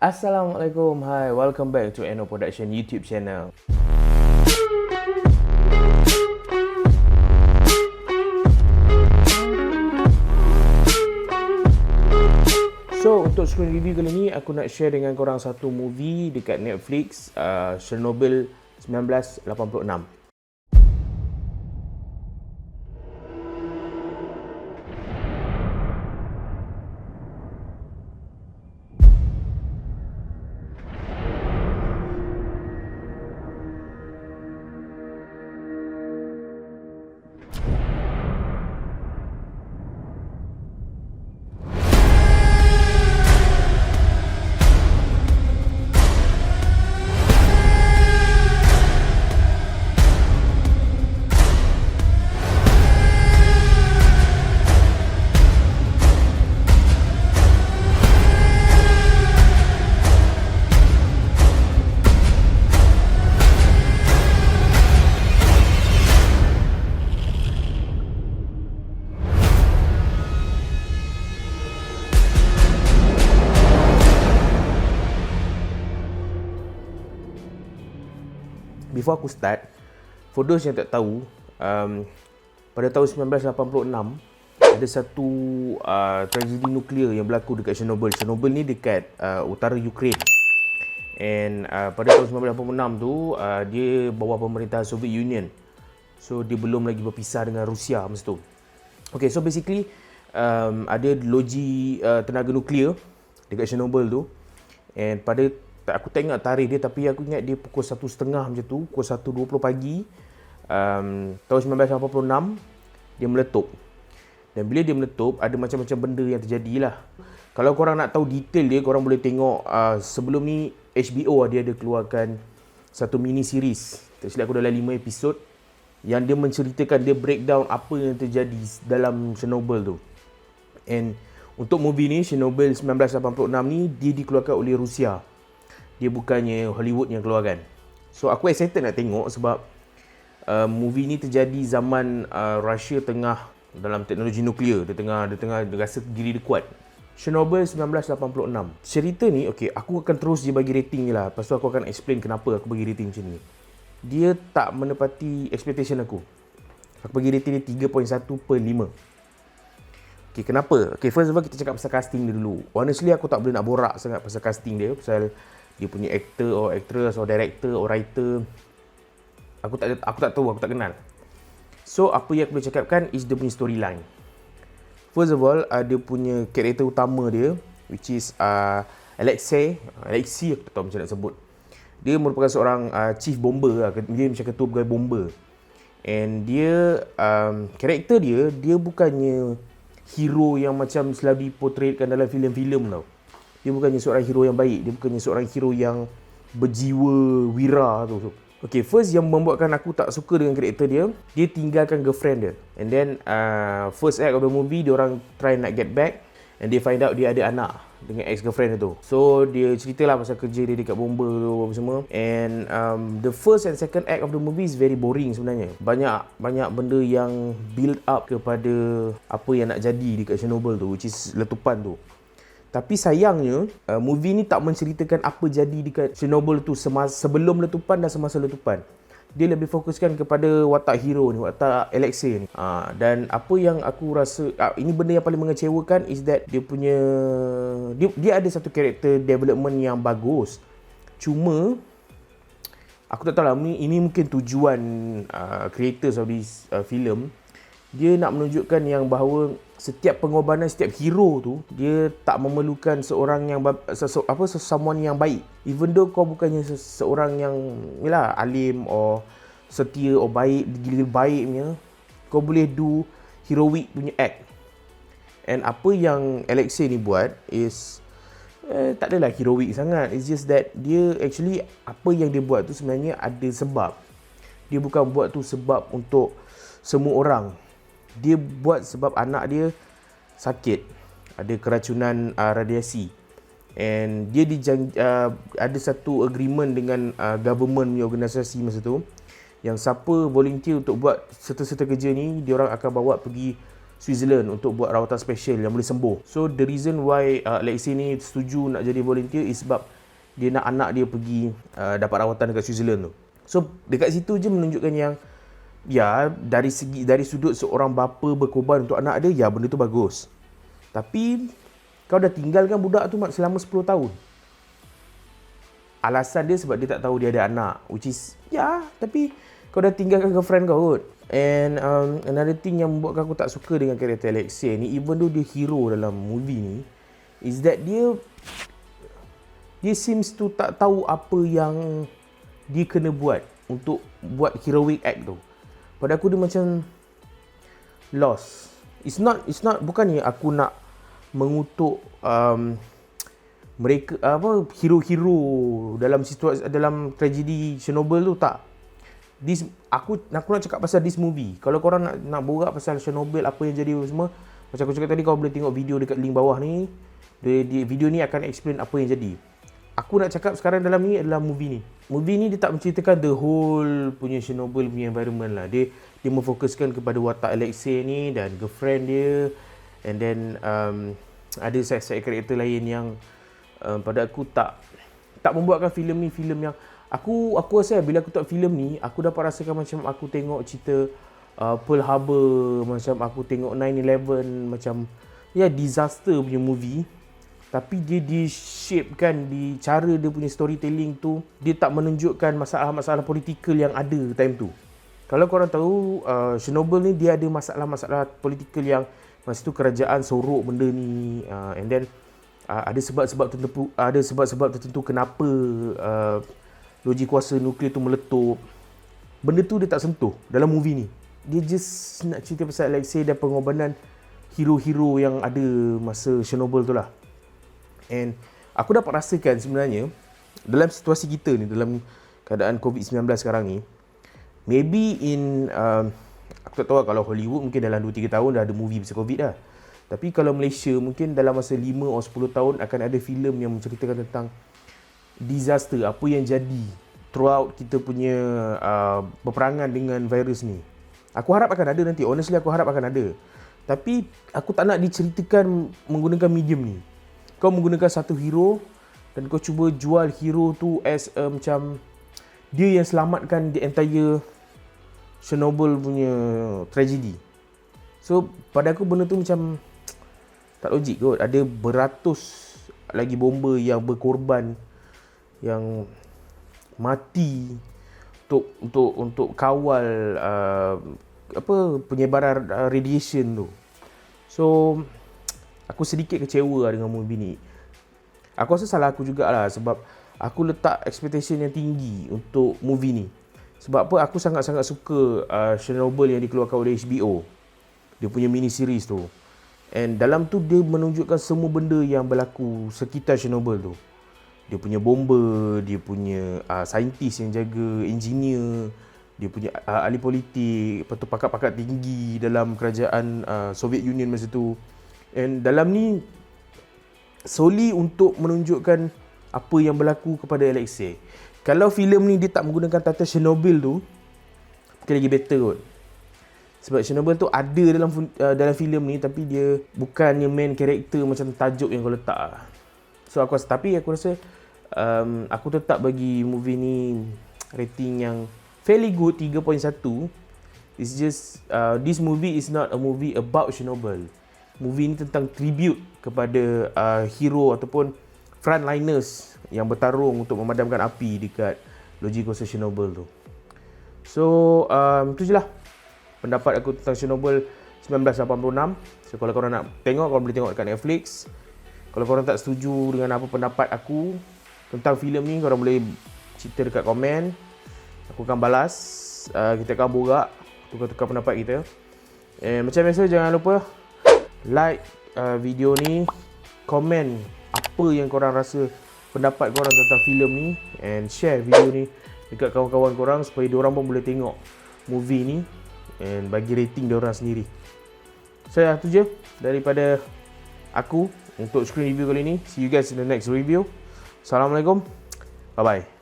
Assalamualaikum, hi, welcome back to Eno Production YouTube channel. So, untuk screen review kali ni, aku nak share dengan korang satu movie dekat Netflix, Chernobyl 1986. Before aku start, for those yang tak tahu, pada tahun 1986 ada satu tragedi nuklear yang berlaku dekat Chernobyl. Chernobyl ni dekat utara Ukraine. And pada tahun 1986 tu dia bawah pemerintahan Soviet Union. So dia belum lagi berpisah dengan Rusia masa tu. Okay, so basically ada loji tenaga nuklear dekat Chernobyl tu. And pada aku tak ingat tarikh dia, tapi aku ingat dia pukul 1.30 macam tu, pukul 1.20 pagi tahun 1986 dia meletup. Dan bila dia meletup, ada macam-macam benda yang terjadi lah. Kalau korang nak tahu detail dia, korang boleh tengok sebelum ni HBO dia ada keluarkan satu mini series, tak silap aku dalam 5 episod, yang dia menceritakan, dia breakdown apa yang terjadi dalam Chernobyl tu. And untuk movie ni, Chernobyl 1986 ni, dia dikeluarkan oleh Rusia. Dia bukannya Hollywood yang keluarkan. So aku excited nak tengok sebab movie ni terjadi zaman Russia tengah dalam teknologi nuklear. Dia tengah rasa diri dia kuat. Chernobyl 1986. Cerita ni, okay, aku akan terus je bagi rating ni lah. Lepas tu aku akan explain kenapa aku bagi rating macam ni. Dia tak menepati expectation aku. Aku bagi rating dia 3.1/5. Okay, kenapa? Okay, first of all kita cakap pasal casting dia dulu. Honestly aku tak boleh nak borak sangat pasal casting dia. Pasal dia punya actor or actress or director or writer, aku tak tahu, aku tak kenal. So apa yang aku boleh cakapkan is dia punya storyline. First of all, dia punya karakter utama dia, which is Alexei, aku tak tahu macam nak sebut. Dia merupakan seorang chief bomber lah. Dia macam ketua pegawai bomber. And dia karakter dia bukannya hero yang macam selalu diportraykan dalam filem-filem tau. Dia bukannya seorang hero yang baik. Dia bukannya seorang hero yang berjiwa wira tu. Okay, first yang membuatkan aku tak suka dengan karakter dia, dia tinggalkan girlfriend dia. And then first act of the movie, dia orang try nak get back, and they find out dia ada anak dengan ex-girlfriend dia tu. So dia ceritalah pasal kerja dia dekat bomber tu apa semua. And the first and second act of the movie is very boring sebenarnya. Banyak benda yang build up kepada apa yang nak jadi dekat Chernobyl tu, which is letupan tu. Tapi sayangnya, movie ni tak menceritakan apa jadi dekat Chernobyl tu sebelum letupan dan semasa letupan. Dia lebih fokuskan kepada watak hero ni, watak Alexei ni. Dan apa yang aku rasa, ini benda yang paling mengecewakan is that dia punya, dia ada satu character development yang bagus. Cuma, aku tak tahu lah, ini mungkin tujuan creators of this film. Dia nak menunjukkan yang bahawa setiap pengorbanan setiap hero tu, dia tak memerlukan seorang yang someone yang baik. Even though kau bukannya seorang yang yalah alim or setia or baik, gila baik punya, kau boleh do heroic punya act. And apa yang Alexei ni buat is tak adalah heroic sangat. It's just that dia actually apa yang dia buat tu sebenarnya ada sebab. Dia bukan buat tu sebab untuk semua orang. Dia buat sebab anak dia sakit, ada keracunan radiasi. And dia ada satu agreement dengan government punya organisasi masa tu, yang siapa volunteer untuk buat serta-serta kerja ni, dia orang akan bawa pergi Switzerland untuk buat rawatan special yang boleh sembuh. So the reason why Alexei ni setuju nak jadi volunteer is sebab dia nak anak dia pergi dapat rawatan dekat Switzerland tu. So dekat situ je menunjukkan yang ya, dari sudut seorang bapa berkorban untuk anak dia, ya benda tu bagus. Tapi kau dah tinggalkan budak tu selama 10 tahun. Alasan dia sebab dia tak tahu dia ada anak, which is ya, tapi kau dah tinggalkan girlfriend kau kot. And another thing yang membuatkan aku tak suka dengan karakter Alexei ni, even though dia hero dalam movie ni, is that dia seems to tak tahu apa yang dia kena buat untuk buat heroic act tu. Pada aku dia macam lost. It's not bukannya aku nak mengutuk mereka hero-hero dalam situasi dalam tragedi Chernobyl tu, tak. Aku nak cakap pasal this movie. Kalau korang nak borak pasal Chernobyl, apa yang jadi semua, macam aku cakap tadi, kau boleh tengok video dekat link bawah ni. Video ni akan explain apa yang jadi. Aku nak cakap sekarang dalam ni adalah movie ni. Movie ni dia tak menceritakan the whole punya Chernobyl punya environment lah. Dia memfokuskan kepada watak Alexei ni dan girlfriend dia, and then ada side karakter lain yang pada aku tak membuatkan filem ni filem yang aku rasa bila aku tengok filem ni, aku dapat rasakan macam aku tengok cerita Pearl Harbor, macam aku tengok 9/11, macam ya disaster punya movie. Tapi dia di-shapekan di cara dia punya storytelling tu, dia tak menunjukkan masalah-masalah politikal yang ada time tu. Kalau korang tahu, Chernobyl ni dia ada masalah-masalah politikal yang masa tu kerajaan sorok benda ni, and then ada sebab-sebab tertentu kenapa loji kuasa nuklear tu meletup. Benda tu dia tak sentuh dalam movie ni. Dia just nak cerita pasal Alexei dan pengorbanan hero-hero yang ada masa Chernobyl tu lah. And aku dapat rasakan sebenarnya dalam situasi kita ni, dalam keadaan COVID-19 sekarang ni, maybe aku tak tahu kalau Hollywood mungkin dalam 2-3 tahun dah ada movie pasal COVID dah. Tapi kalau Malaysia mungkin dalam masa 5 atau 10 tahun akan ada filem yang menceritakan tentang disaster, apa yang jadi throughout kita punya berperangan dengan virus ni. Aku harap akan ada nanti. Honestly aku harap akan ada. Tapi aku tak nak diceritakan menggunakan medium ni. Kau menggunakan satu hero dan kau cuba jual hero tu as macam dia yang selamatkan the entire Chernobyl punya tragedy. So pada aku benda tu macam tak logik kot. Ada beratus lagi bomba yang berkorban, yang mati untuk kawal penyebaran radiation tu. So aku sedikit kecewa dengan movie ni. Aku rasa salah aku jugalah sebab aku letak expectation yang tinggi untuk movie ni. Sebab apa? Aku sangat-sangat suka Chernobyl yang dikeluarkan oleh HBO. Dia punya mini series tu. And dalam tu dia menunjukkan semua benda yang berlaku sekitar Chernobyl tu. Dia punya bomba, dia punya saintis yang jaga, engineer, dia punya ahli politik, lepas tu pakar-pakar tinggi dalam kerajaan Soviet Union masa tu. And dalam ni solely untuk menunjukkan apa yang berlaku kepada Alexei. Kalau filem ni dia tak menggunakan title Chernobyl tu, mungkin lagi better kot. Sebab Chernobyl tu ada dalam filem ni, tapi dia bukannya main character macam tajuk yang kau letak. So aku rasa aku tetap bagi movie ni rating yang fairly good, 3.1. It's just this movie is not a movie about Chernobyl. Movie ni tentang tribute kepada hero ataupun frontliners yang bertarung untuk memadamkan api dekat loji kuasa Chernobyl tu. So itu je lah pendapat aku tentang Chernobyl 1986. So kalau korang nak tengok, korang boleh tengok dekat Netflix. Kalau korang tak setuju dengan apa pendapat aku tentang filem ni, korang boleh cerita dekat komen. Aku akan balas. Kita akan borak, tukar-tukar pendapat kita. And macam biasa, jangan lupa like video ni, komen apa yang korang rasa pendapat korang tentang filem ni, and share video ni dekat kawan-kawan korang supaya diorang pun boleh tengok movie ni and bagi rating diorang sendiri. So itu je daripada aku untuk screen review kali ni. See you guys in the next review. Assalamualaikum. Bye bye.